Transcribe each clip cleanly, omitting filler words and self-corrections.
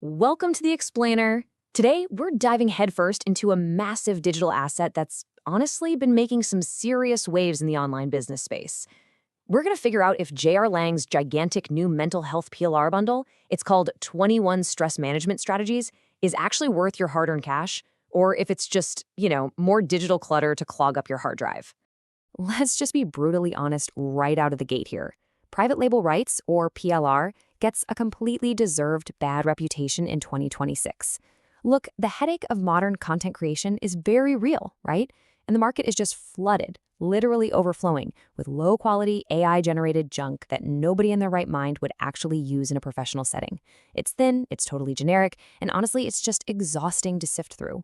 Welcome to the Explainer. Today, we're diving headfirst into a massive digital asset that's honestly been making some serious waves in the online business space. We're going to figure out if J.R. Lang's gigantic new mental health PLR bundle, it's called 21 Stress Management Strategies, is actually worth your hard-earned cash, or if it's just, more digital clutter to clog up your hard drive. Let's just be brutally honest right out of the gate here. Private label rights, or PLR, gets a completely deserved bad reputation in 2026. Look, the headache of modern content creation is very real, right? And the market is just flooded, literally overflowing, with low-quality AI-generated junk that nobody in their right mind would actually use in a professional setting. It's thin, it's totally generic, and honestly, it's just exhausting to sift through.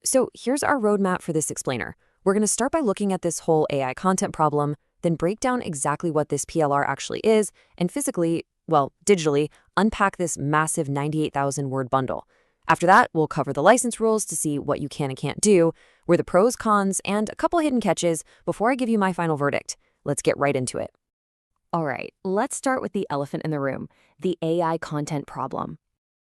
So here's our roadmap for this explainer. We're going to start by looking at this whole AI content problem, then break down exactly what this PLR actually is, and digitally, unpack this massive 98,000-word bundle. After that, we'll cover the license rules to see what you can and can't do, where the pros, cons, and a couple hidden catches before I give you my final verdict. Let's get right into it. All right, let's start with the elephant in the room, the AI content problem.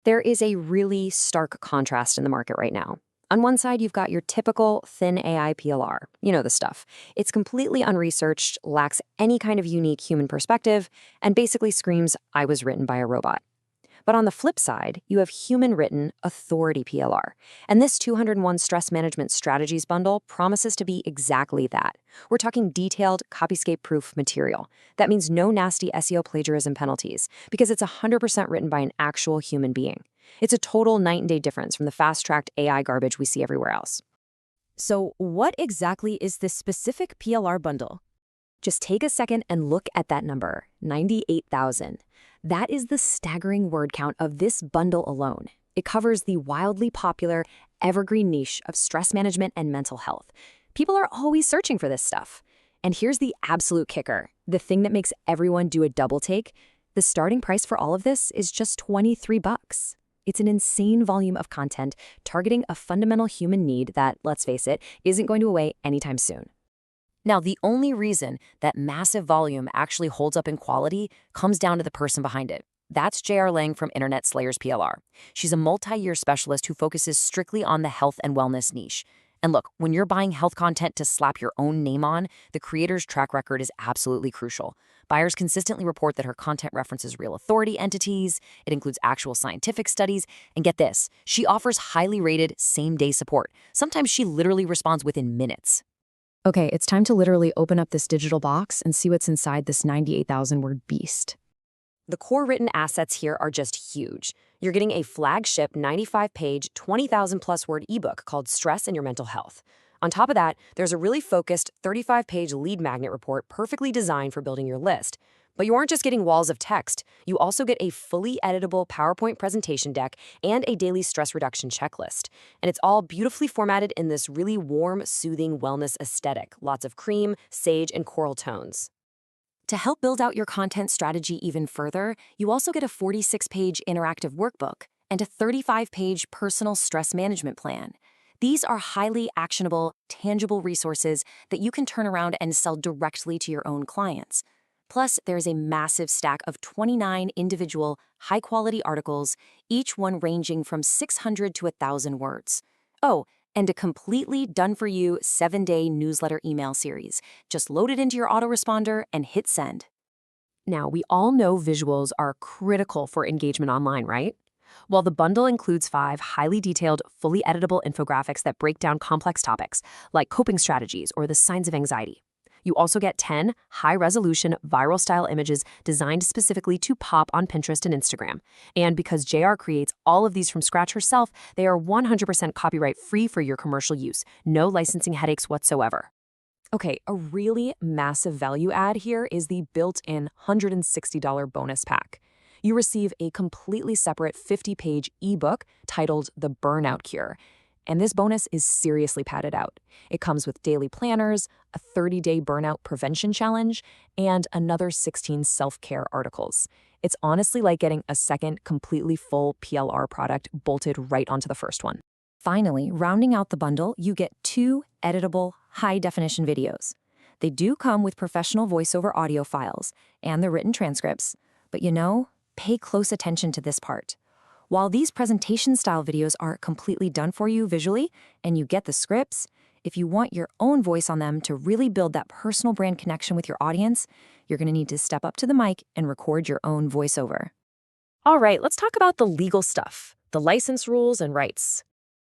There is a really stark contrast in the market right now. On one side, you've got your typical thin AI PLR. You know the stuff. It's completely unresearched, lacks any kind of unique human perspective, and basically screams, "I was written by a robot." But on the flip side, you have human-written authority PLR. And this 201 Stress Management Strategies bundle promises to be exactly that. We're talking detailed, copyscape-proof material. That means no nasty SEO plagiarism penalties, because it's 100% written by an actual human being. It's a total night and day difference from the fast-tracked AI garbage we see everywhere else. So what exactly is this specific PLR bundle? Just take a second and look at that number, 98,000. That is the staggering word count of this bundle alone. It covers the wildly popular, evergreen niche of stress management and mental health. People are always searching for this stuff. And here's the absolute kicker, the thing that makes everyone do a double take. The starting price for all of this is just $23. It's an insane volume of content targeting a fundamental human need that, let's face it, isn't going to go away anytime soon. Now, the only reason that massive volume actually holds up in quality comes down to the person behind it. That's J.R. Lang from Internet Slayers PLR. She's a multi-year specialist who focuses strictly on the health and wellness niche. And look, when you're buying health content to slap your own name on, the creator's track record is absolutely crucial. Buyers consistently report that her content references real authority entities, it includes actual scientific studies, and get this, she offers highly rated same-day support. Sometimes she literally responds within minutes. Okay, it's time to literally open up this digital box and see what's inside this 98,000-word beast. The core written assets here are just huge. You're getting a flagship 95-page, 20,000-plus word ebook called Stress and Your Mental Health. On top of that, there's a really focused 35-page lead magnet report perfectly designed for building your list. But you aren't just getting walls of text. You also get a fully editable PowerPoint presentation deck and a daily stress reduction checklist. And it's all beautifully formatted in this really warm, soothing wellness aesthetic. Lots of cream, sage, and coral tones. To help build out your content strategy even further, you also get a 46-page interactive workbook and a 35-page personal stress management plan. These are highly actionable, tangible resources that you can turn around and sell directly to your own clients. Plus, there's a massive stack of 29 individual, high-quality articles, each one ranging from 600 to 1,000 words. Oh, and a completely done-for-you 7-day newsletter email series. Just load it into your autoresponder and hit send. Now, we all know visuals are critical for engagement online, right? Well, the bundle includes 5 highly detailed, fully editable infographics that break down complex topics, like coping strategies or the signs of anxiety. You also get 10 high-resolution, viral-style images designed specifically to pop on Pinterest and Instagram. And because JR creates all of these from scratch herself, they are 100% copyright-free for your commercial use. No licensing headaches whatsoever. Okay, a really massive value add here is the built-in $160 bonus pack. You receive a completely separate 50-page ebook titled The Burnout Cure. And this bonus is seriously padded out. It comes with daily planners, a 30-day burnout prevention challenge, and another 16 self-care articles. It's honestly like getting a second completely full PLR product bolted right onto the first one. Finally, rounding out the bundle, you get 2 editable, high-definition videos. They do come with professional voiceover audio files and the written transcripts, but pay close attention to this part. While these presentation-style videos are completely done for you visually, and you get the scripts, if you want your own voice on them to really build that personal brand connection with your audience, you're going to need to step up to the mic and record your own voiceover. All right, let's talk about the legal stuff, the license rules and rights.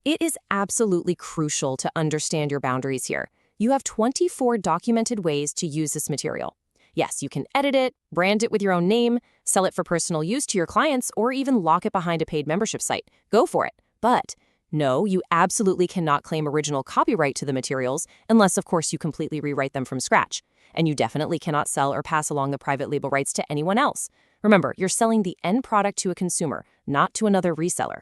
It is absolutely crucial to understand your boundaries here. You have 24 documented ways to use this material. Yes, you can edit it, brand it with your own name, sell it for personal use to your clients, or even lock it behind a paid membership site. Go for it. But no, you absolutely cannot claim original copyright to the materials unless, of course, you completely rewrite them from scratch. And you definitely cannot sell or pass along the private label rights to anyone else. Remember, you're selling the end product to a consumer, not to another reseller.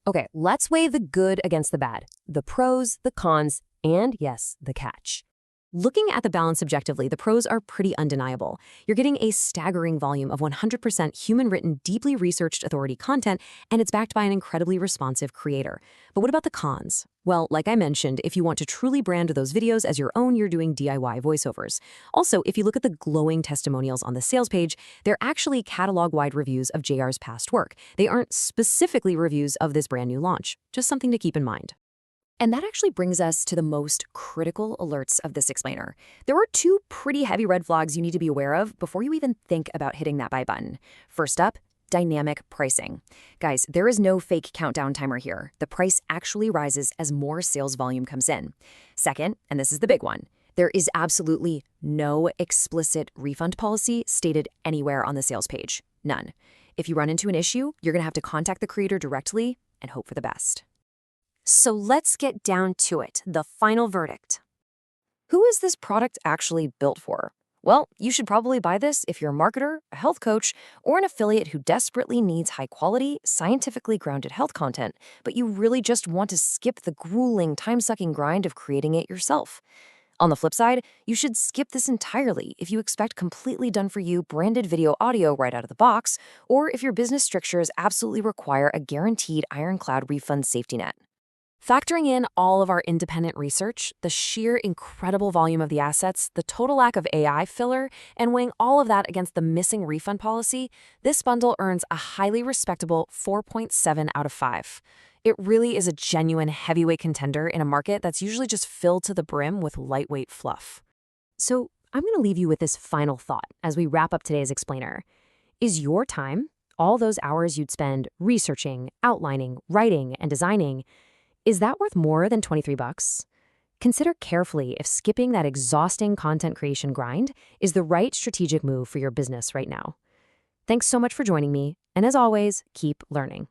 Okay, let's weigh the good against the bad, the pros, the cons, and yes, the catch. Looking at the balance objectively, the pros are pretty undeniable. You're getting a staggering volume of 100% human-written, deeply researched authority content, and it's backed by an incredibly responsive creator. But what about the cons? Well, like I mentioned, if you want to truly brand those videos as your own, you're doing DIY voiceovers. Also, if you look at the glowing testimonials on the sales page, they're actually catalog-wide reviews of JR's past work. They aren't specifically reviews of this brand new launch. Just something to keep in mind. And that actually brings us to the most critical alerts of this explainer. There are two pretty heavy red flags you need to be aware of before you even think about hitting that buy button. First up, dynamic pricing. Guys, there is no fake countdown timer here. The price actually rises as more sales volume comes in. Second, and this is the big one, there is absolutely no explicit refund policy stated anywhere on the sales page. None. If you run into an issue, you're going to have to contact the creator directly and hope for the best. So let's get down to it, the final verdict. Who is this product actually built for? Well, you should probably buy this if you're a marketer, a health coach, or an affiliate who desperately needs high-quality, scientifically grounded health content, but you really just want to skip the grueling, time-sucking grind of creating it yourself. On the flip side, you should skip this entirely if you expect completely done-for-you branded video audio right out of the box, or if your business strictures absolutely require a guaranteed ironclad refund safety net. Factoring in all of our independent research, the sheer incredible volume of the assets, the total lack of AI filler, and weighing all of that against the missing refund policy, this bundle earns a highly respectable 4.7 out of 5. It really is a genuine heavyweight contender in a market that's usually just filled to the brim with lightweight fluff. So I'm going to leave you with this final thought as we wrap up today's explainer. Is your time, all those hours you'd spend researching, outlining, writing, and designing, is that worth more than $23? Consider carefully if skipping that exhausting content creation grind is the right strategic move for your business right now. Thanks so much for joining me, and as always, keep learning.